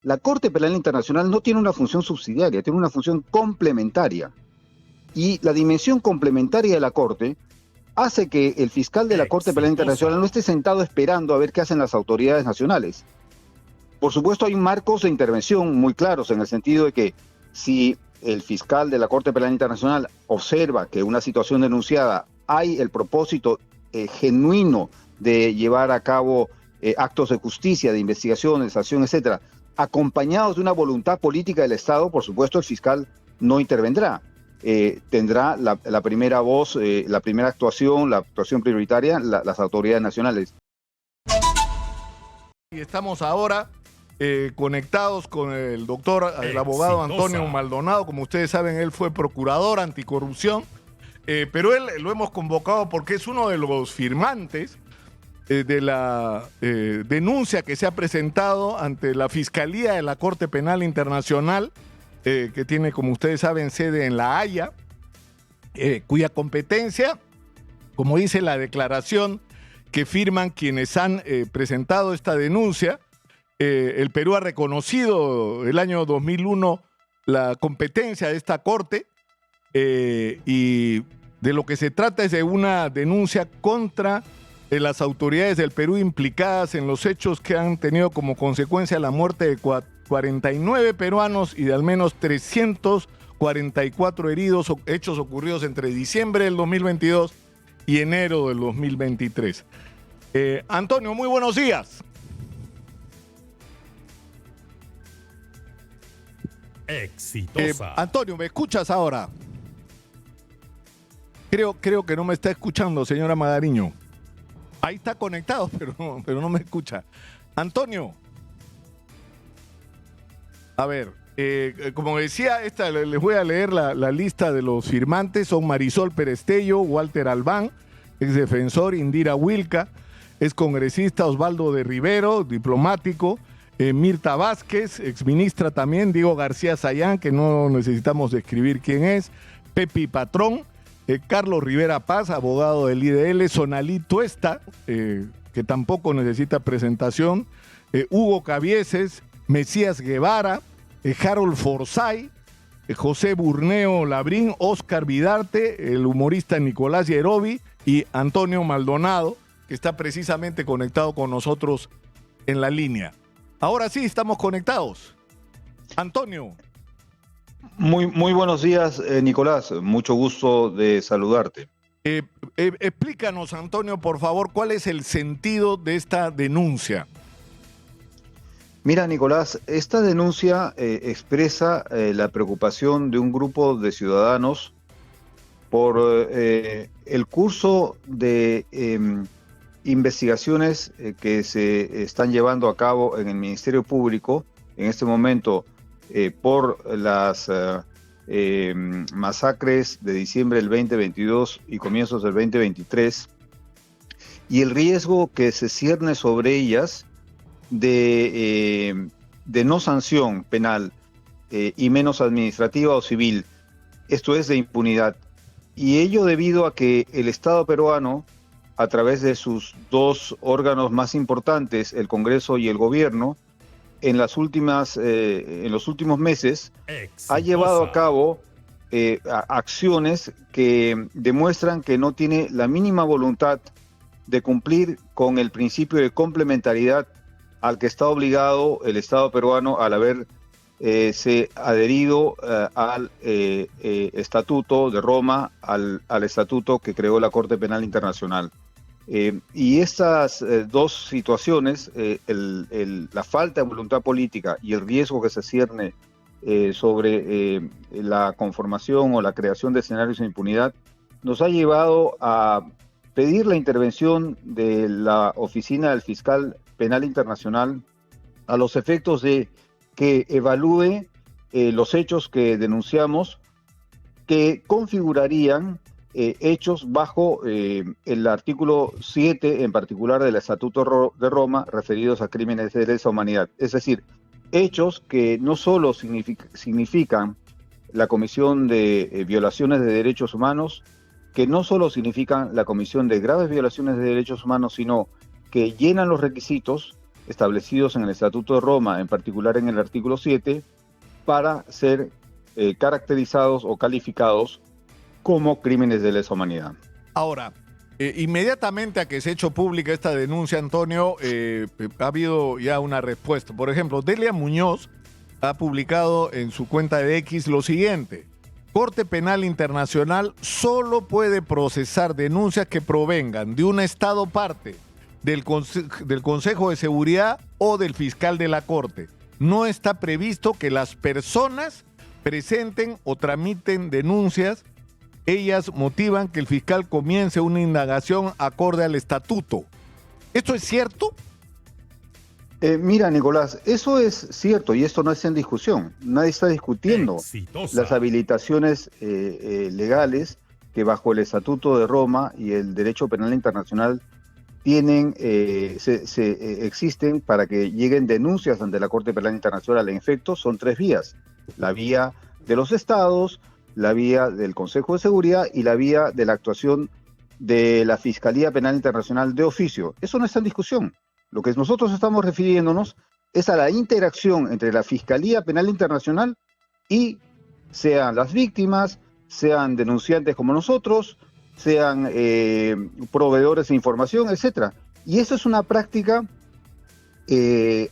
La Corte Penal Internacional no tiene una función subsidiaria, tiene una función complementaria. Y la dimensión complementaria de la Corte hace que el fiscal de la Corte Penal Internacional no esté sentado esperando a ver qué hacen las autoridades nacionales. Por supuesto, hay marcos de intervención muy claros en el sentido de que si el fiscal de la Corte Penal Internacional observa que una situación denunciada hay el propósito genuino de llevar a cabo actos de justicia, de investigación, de sanción, etcétera, acompañados de una voluntad política del Estado, por supuesto el fiscal no intervendrá. Tendrá la primera voz, la primera actuación, la actuación prioritaria, las autoridades nacionales. Y estamos ahora conectados con el doctor, el abogado Antonio Maldonado. Como ustedes saben, él fue procurador anticorrupción, pero él lo hemos convocado porque es uno de los firmantes de la denuncia que se ha presentado ante la Fiscalía de la Corte Penal Internacional, que tiene, como ustedes saben, sede en La Haya, cuya competencia, como dice la declaración que firman quienes han presentado esta denuncia, el Perú ha reconocido el año 2001 la competencia de esta corte y de lo que se trata es de una denuncia contra las autoridades del Perú implicadas en los hechos que han tenido como consecuencia la muerte de 49 peruanos y de al menos 344 heridos, hechos ocurridos entre diciembre del 2022 y enero del 2023. Antonio, muy buenos días. Exitosa. Antonio, ¿me escuchas ahora? Creo que no me está escuchando, señora Magariño. Ahí está conectado, pero no me escucha. Antonio. A ver, como decía, les voy a leer la lista de los firmantes. Son Marisol Perestello, Walter Albán, ex defensor, Indira Wilca, ex congresista Osvaldo de Rivero, diplomático, Mirta Vázquez, exministra también, Diego García Sayán, que no necesitamos describir quién es, Pepi Patrón, Carlos Rivera Paz, abogado del IDL, Sonalí Tuesta, que tampoco necesita presentación, Hugo Cabieses, Mesías Guevara, Harold Forsyth, José Burneo Labrín, Oscar Vidarte, el humorista Nicolás Yerobi y Antonio Maldonado, que está precisamente conectado con nosotros en la línea. Ahora sí, estamos conectados. Antonio. Muy buenos días, Nicolás. Mucho gusto de saludarte. Explícanos, Antonio, por favor, ¿cuál es el sentido de esta denuncia? Mira, Nicolás, esta denuncia expresa la preocupación de un grupo de ciudadanos por el curso de investigaciones que se están llevando a cabo en el Ministerio Público en este momento por las masacres de diciembre del 2022 y comienzos del 2023 y el riesgo que se cierne sobre ellas de no sanción penal y menos administrativa o civil, esto es de impunidad, y ello debido a que el Estado peruano, a través de sus dos órganos más importantes, el Congreso y el Gobierno, en los últimos meses ha llevado a cabo acciones que demuestran que no tiene la mínima voluntad de cumplir con el principio de complementariedad al que está obligado el Estado peruano al haber se adherido al Estatuto de Roma, al Estatuto que creó la Corte Penal Internacional. Y estas dos situaciones, la falta de voluntad política y el riesgo que se cierne sobre la conformación o la creación de escenarios de impunidad, nos ha llevado a pedir la intervención de la Oficina del Fiscal Penal Internacional a los efectos de que evalúe los hechos que denunciamos, que configurarían hechos bajo el artículo 7 en particular del Estatuto de Roma referidos a crímenes de lesa humanidad. Es decir, hechos que no solo significan la comisión de violaciones de derechos humanos, que no solo significan la comisión de graves violaciones de derechos humanos, sino que llenan los requisitos establecidos en el Estatuto de Roma, en particular en el artículo 7, para ser caracterizados o calificados como crímenes de lesa humanidad. Ahora, inmediatamente a que se ha hecho pública esta denuncia, Antonio, ha habido ya una respuesta. Por ejemplo, Delia Muñoz ha publicado en su cuenta de X lo siguiente: Corte Penal Internacional solo puede procesar denuncias que provengan de un Estado parte, del Consejo de Seguridad o del fiscal de la Corte. No está previsto que las personas presenten o tramiten denuncias. Ellas motivan que el fiscal comience una indagación acorde al estatuto. ¿Esto es cierto? Mira, Nicolás, eso es cierto y esto no está en discusión. Nadie está discutiendo las habilitaciones legales que bajo el Estatuto de Roma y el Derecho Penal Internacional tienen, existen para que lleguen denuncias ante la Corte Penal Internacional. En efecto, son tres vías: la vía de los estados, la vía del Consejo de Seguridad y la vía de la actuación de la Fiscalía Penal Internacional de oficio. Eso no está en discusión. Lo que nosotros estamos refiriéndonos es a la interacción entre la Fiscalía Penal Internacional y sean las víctimas, sean denunciantes como nosotros, sean proveedores de información, etcétera. Y eso es una práctica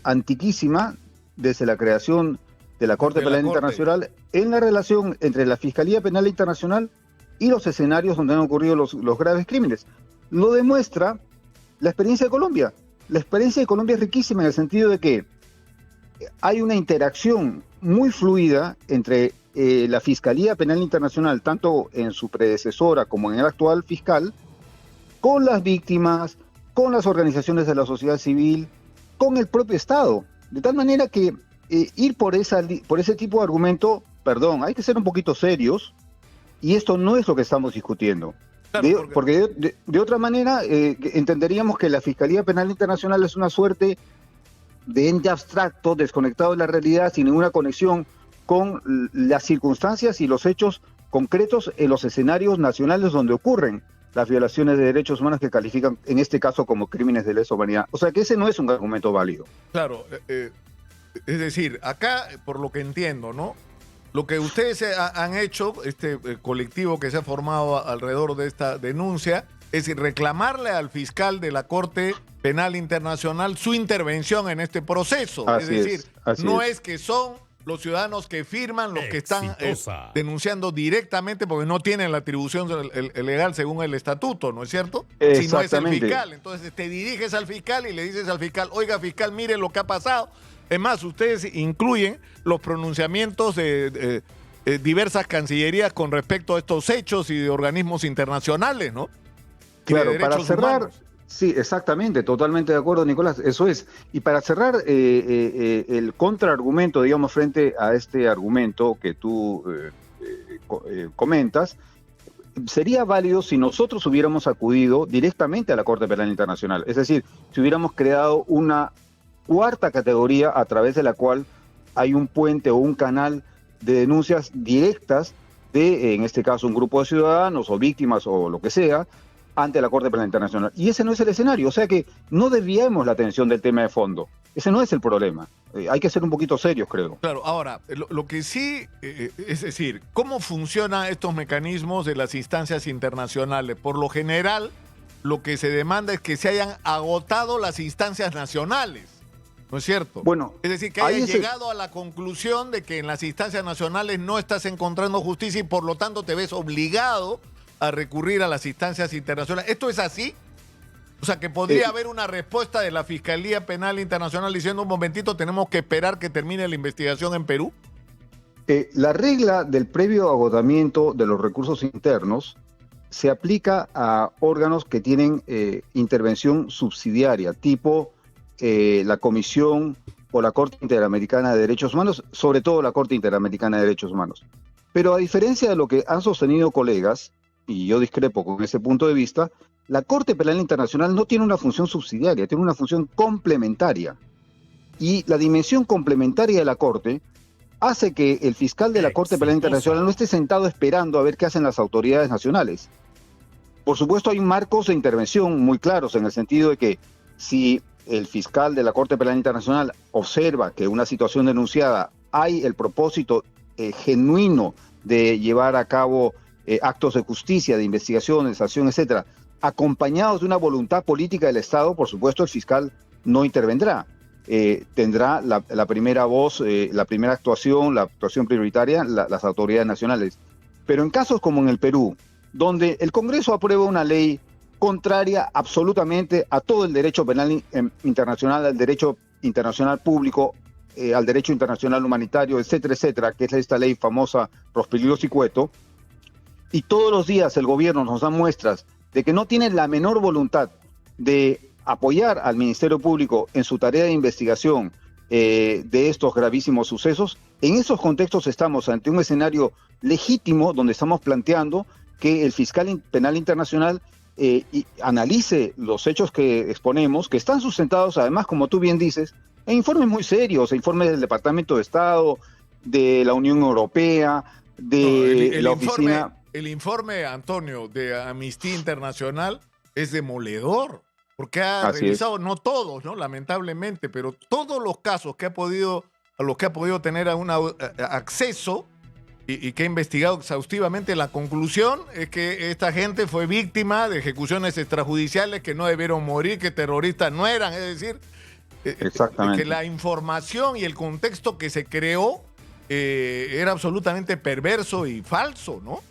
antiquísima desde la creación de la Corte Penal Internacional en la relación entre la Fiscalía Penal Internacional y los escenarios donde han ocurrido los graves crímenes. Lo demuestra la experiencia de Colombia. La experiencia de Colombia es riquísima en el sentido de que hay una interacción muy fluida entre la Fiscalía Penal Internacional, tanto en su predecesora como en el actual fiscal, con las víctimas, con las organizaciones de la sociedad civil, con el propio Estado. De tal manera que ir por ese tipo de argumento, perdón, hay que ser un poquito serios, y esto no es lo que estamos discutiendo. Claro, porque de otra manera entenderíamos que la Fiscalía Penal Internacional es una suerte de ente abstracto, desconectado de la realidad, sin ninguna conexión con las circunstancias y los hechos concretos en los escenarios nacionales donde ocurren las violaciones de derechos humanos que califican en este caso como crímenes de lesa humanidad. O sea que ese no es un argumento válido. Claro, es decir, acá, por lo que entiendo, ¿no? Lo que ustedes han hecho, este colectivo que se ha formado alrededor de esta denuncia, es reclamarle al fiscal de la Corte Penal Internacional su intervención en este proceso. Así es decir, no es. Es que son los ciudadanos que firman los que están denunciando directamente porque no tienen la atribución legal según el estatuto, ¿no es cierto? Si no es el fiscal. Entonces te diriges al fiscal y le dices al fiscal: oiga, fiscal, mire lo que ha pasado. Es más, ustedes incluyen los pronunciamientos de diversas cancillerías con respecto a estos hechos y de organismos internacionales, ¿no? Claro, para cerrar, humanos. Sí, exactamente, totalmente de acuerdo, Nicolás, eso es. Y para cerrar el contraargumento, digamos, frente a este argumento que tú comentas, sería válido si nosotros hubiéramos acudido directamente a la Corte Penal Internacional, es decir, si hubiéramos creado una cuarta categoría a través de la cual hay un puente o un canal de denuncias directas de, en este caso, un grupo de ciudadanos o víctimas o lo que sea, ante la Corte Penal Internacional. Y ese no es el escenario, o sea que no desviemos la atención del tema de fondo. Ese no es el problema. Hay que ser un poquito serios, creo. Claro, ahora, lo que sí, es decir, ¿cómo funcionan estos mecanismos de las instancias internacionales? Por lo general, lo que se demanda es que se hayan agotado las instancias nacionales. ¿No es cierto? Bueno, es decir, que hayas llegado a la conclusión de que en las instancias nacionales no estás encontrando justicia y por lo tanto te ves obligado a recurrir a las instancias internacionales. ¿Esto es así? O sea, que podría haber una respuesta de la Fiscalía Penal Internacional diciendo: un momentito, tenemos que esperar que termine la investigación en Perú. La regla del previo agotamiento de los recursos internos se aplica a órganos que tienen intervención subsidiaria, tipo la Comisión o la Corte Interamericana de Derechos Humanos, sobre todo la Corte Interamericana de Derechos Humanos. Pero a diferencia de lo que han sostenido colegas, y yo discrepo con ese punto de vista, la Corte Penal Internacional no tiene una función subsidiaria, tiene una función complementaria. Y la dimensión complementaria de la Corte hace que el fiscal de la Corte Penal Internacional no esté sentado esperando a ver qué hacen las autoridades nacionales. Por supuesto, hay marcos de intervención muy claros en el sentido de que si el fiscal de la Corte Penal Internacional observa que una situación denunciada hay el propósito genuino de llevar a cabo actos de justicia, de investigación, de sanción, etcétera, acompañados de una voluntad política del Estado, por supuesto el fiscal no intervendrá. Tendrá la primera voz, la primera actuación, la actuación prioritaria, las autoridades nacionales. Pero en casos como en el Perú, donde el Congreso aprueba una ley contraria absolutamente a todo el derecho penal internacional, al derecho internacional público, al derecho internacional humanitario, etcétera, etcétera, que es esta ley famosa Rospilius y Cueto, y todos los días el gobierno nos da muestras de que no tiene la menor voluntad de apoyar al Ministerio Público en su tarea de investigación de estos gravísimos sucesos. En esos contextos estamos ante un escenario legítimo donde estamos planteando que el fiscal penal internacional analice los hechos que exponemos, que están sustentados además, como tú bien dices, en informes muy serios, informes del Departamento de Estado, de la Unión Europea, de la oficina... El informe, Antonio, de Amnistía Internacional es demoledor, porque ha revisado, no todos, ¿no? Lamentablemente, pero todos los casos que a los que ha podido tener acceso y que ha investigado exhaustivamente. La conclusión es que esta gente fue víctima de ejecuciones extrajudiciales, que no debieron morir, que terroristas no eran, es decir, exactamente, que la información y el contexto que se creó era absolutamente perverso y falso, ¿no?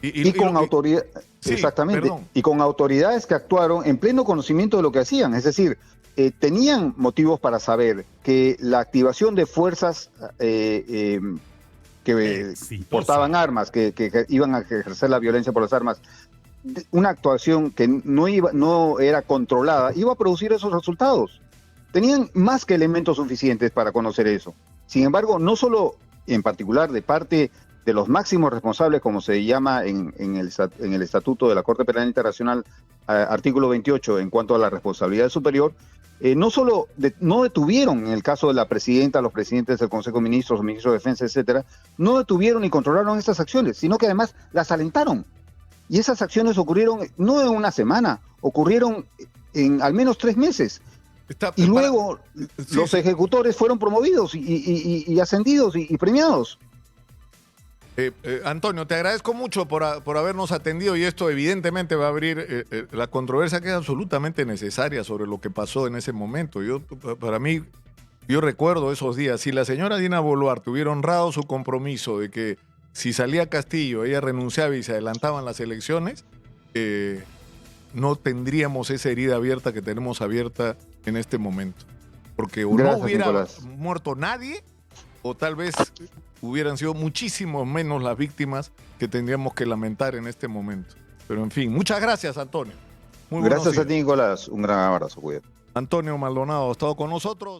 Y con autoridad, sí, exactamente, perdón. Y con autoridades que actuaron en pleno conocimiento de lo que hacían, es decir, tenían motivos para saber que la activación de fuerzas que portaban armas, que iban a ejercer la violencia por las armas, una actuación que no era controlada, iba a producir esos resultados. Tenían más que elementos suficientes para conocer eso. Sin embargo, no solo en particular de parte de los máximos responsables, como se llama en el Estatuto de la Corte Penal Internacional, artículo 28, en cuanto a la responsabilidad superior, no solo no detuvieron, en el caso de la presidenta, los presidentes del Consejo de Ministros, los ministros de Defensa, etcétera, no detuvieron ni controlaron estas acciones, sino que además las alentaron. Y esas acciones ocurrieron no en una semana, ocurrieron en al menos 3 meses. Y luego los ejecutores fueron promovidos y ascendidos y premiados. Antonio, te agradezco mucho por habernos atendido, y esto evidentemente va a abrir la controversia que es absolutamente necesaria sobre lo que pasó en ese momento. Para mí, yo recuerdo esos días. Si la señora Dina Boluarte hubiera honrado su compromiso de que si salía Castillo ella renunciaba y se adelantaban las elecciones, no tendríamos esa herida abierta que tenemos abierta en este momento. Porque o no hubiera muerto nadie, o tal vez hubieran sido muchísimo menos las víctimas que tendríamos que lamentar en este momento. Pero en fin, muchas gracias, Antonio. Gracias a ti, Nicolás. Un gran abrazo, cuídate. Antonio Maldonado ha estado con nosotros.